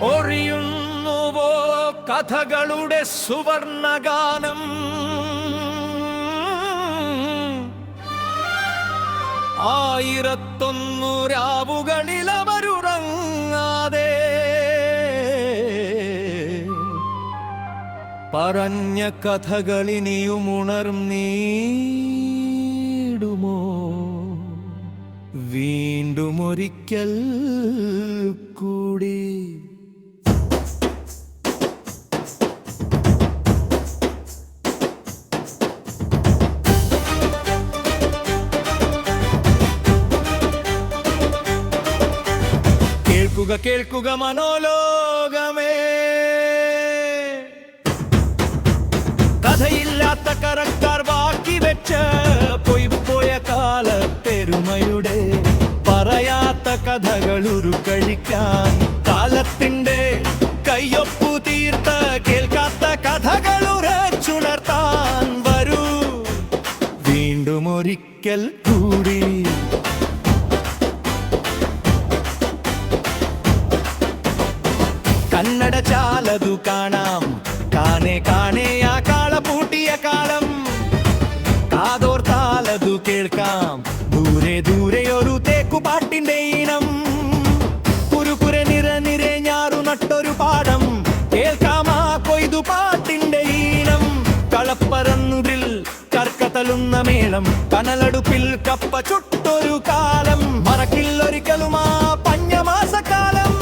ഒറിയുന്നുവോ കഥകളുടെ സുവർണഗാനം? ആയിരത്തൊന്നു രാവുകളിൽ അവരുറങ്ങാതെ പറഞ്ഞ കഥകളിനിയും ഉണർന്നീടുമോ? വീണ്ടും ഒരിക്കൽ കൂടി കേൾക്കുക മനോലോകമേ, കഥയില്ലാത്ത കരക്കാർ ബാക്കി വെച്ച് പോയ കാലപ്പെരുമയുടെ പറയാത്ത കഥകൾ ഉരുക്കഴിക്കാൻ കാലത്തിന്റെ കയ്യൊപ്പു തീർത്ത കേൾക്കാത്ത കഥകൾ ഉറച്ചുണർത്താൻ വരൂ വീണ്ടും ഒരിക്കൽ കൂടി. കന്നഡ ചാലതു കാണാം, കാനെ കാനെ ആ കാള പൂട്ടിയ കാലം. കാതോർത്താലതു കേൾക്കാം, ദൂരെ ദൂരെ ഒരു തേക്കുപാട്ടിന്റെ ഈണം. കുരുകുരെ നിര ഞാറു നട്ടൊരു പാടം, കേൾക്കാം ആ കൊയ്തു പാട്ടിന്റെ ഈണം. കളപ്പരന്നുതിൽ കർക്കതലുന്ന മേളം, കനലടുപ്പിൽ കപ്പ ചുട്ടൊരു കാലം. മറക്കില്ലൊരിക്കലും ആ പഞ്ഞമാസക്കാലം.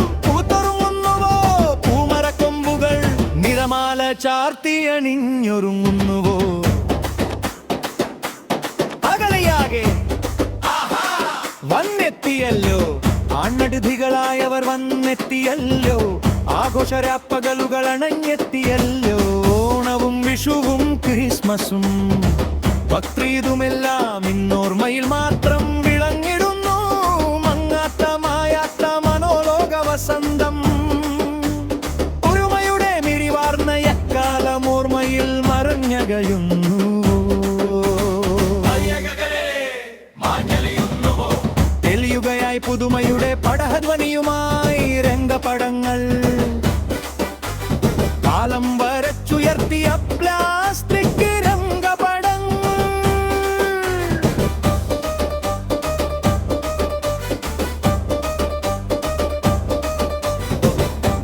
മാല ചാർത്തിയണിഞ്ഞൊരുങ്ങുന്നുവോ? അകലെയാകെ വന്നെത്തിയല്ലോ, ആണ്ണടുതികളായവർ വന്നെത്തിയല്ലോ. ആഘോഷരാപ്പകലുകൾ അണഞ്ഞെത്തിയല്ലോ. ഓണവും വിഷുവും ക്രിസ്മസും ബക്രീദുമെല്ലാം ഇന്നോർമ്മയിൽ മാത്രം വിളങ്ങിടുന്നു. മങ്ങാത്ത മായാത്ത മനോലോക വസന്തം, ഓർമ്മയിൽ മറഞ്ഞകയുന്നു. തെളിയുകയായി പുതുമയുടെ പടഹധ്വനിയുമായി രംഗപടങ്ങൾ. കാലം വരച്ചുയർത്തിയ പ്ലാസ്റ്റിക് രംഗപടങ്ങൾ.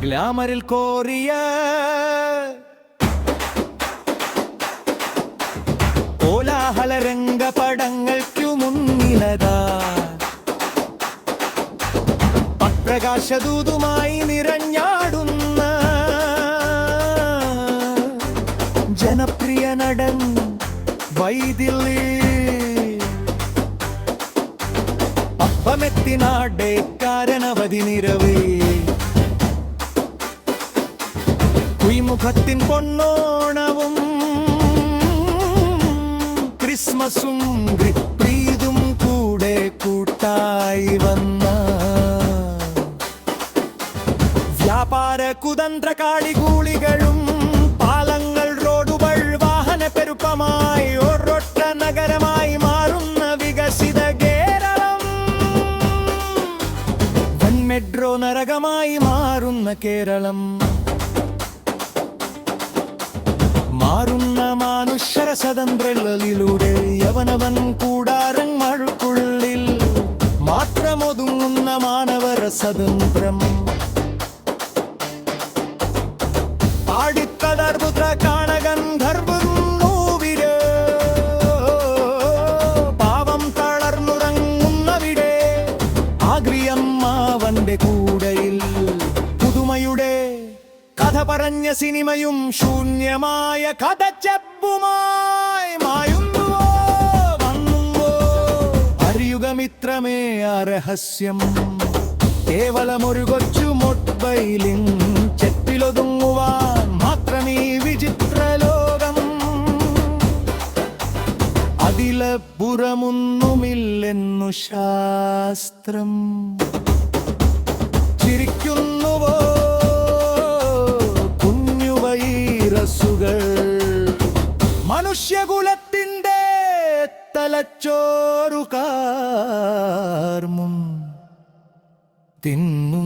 ഗ്ലാമറിൽ കോറിയ കോലാഹല രംഗപടങ്ങൾക്കു മുന്നിലതാ പ്രകാശദൂതുമായി നിറഞ്ഞാടുന്ന ജനപ്രിയ നടൻ വൈതിലി. അപ്പമെത്തിനാടെ കാരണവധി നിറവേ, കുയിമുഖത്തിൻ പൊന്നോണവും ക്രിസ്മസും പ്രീതും കൂടെ കൂട്ടായി വന്ന വ്യാപാര കുതന്ത്ര കാളികൂളികളും പാലങ്ങൾ റോഡുകൾ വാഹന പെരുപ്പമായി ഒരൊറ്റ നഗരമായി മാറുന്ന വികസിത കേരളം. വൻ മെട്രോ നരകമായി മാറുന്ന കേരളം. മാറുന്ന മാനുഷര സ്വതന്ത്രങ്ങളിലൂടെ യവനവൻ കൂടാരങ്ങൾക്കുള്ളിൽ മാത്രമൊതുങ്ങുന്ന മാനവര സ്വതന്ത്രം. ആടിത്തളർപുത്ര കാണഗന്ധർവൂവിര് പാവം തളർന്നുറങ്ങുന്നവിടെ ആഗ്രിയമ്മാവന്റെ കൂടയിൽ പുതുമയുടെ കഥ പറഞ്ഞ സിനിമയും ശൂന്യമായ കഥച്ചെപ്പുമായി മായുന്നുവോ വന്നുവോ? അറിയുകമിത്രമേ ആ രഹസ്യം. കേവലമൊരു കൊച്ചു മൊബൈലിൻ ചെപ്പിലൊതുങ്ങുവാൻ മാത്രമീ വിചിത്ര ലോകം. അതിലപ്പുറമൊന്നുമില്ലെന്നു ശാസ്ത്രം. ചിരിക്കുന്നുവോ മനുഷ്യകുലത്തിന്റെ തലച്ചോറുകാർമും തിന്നു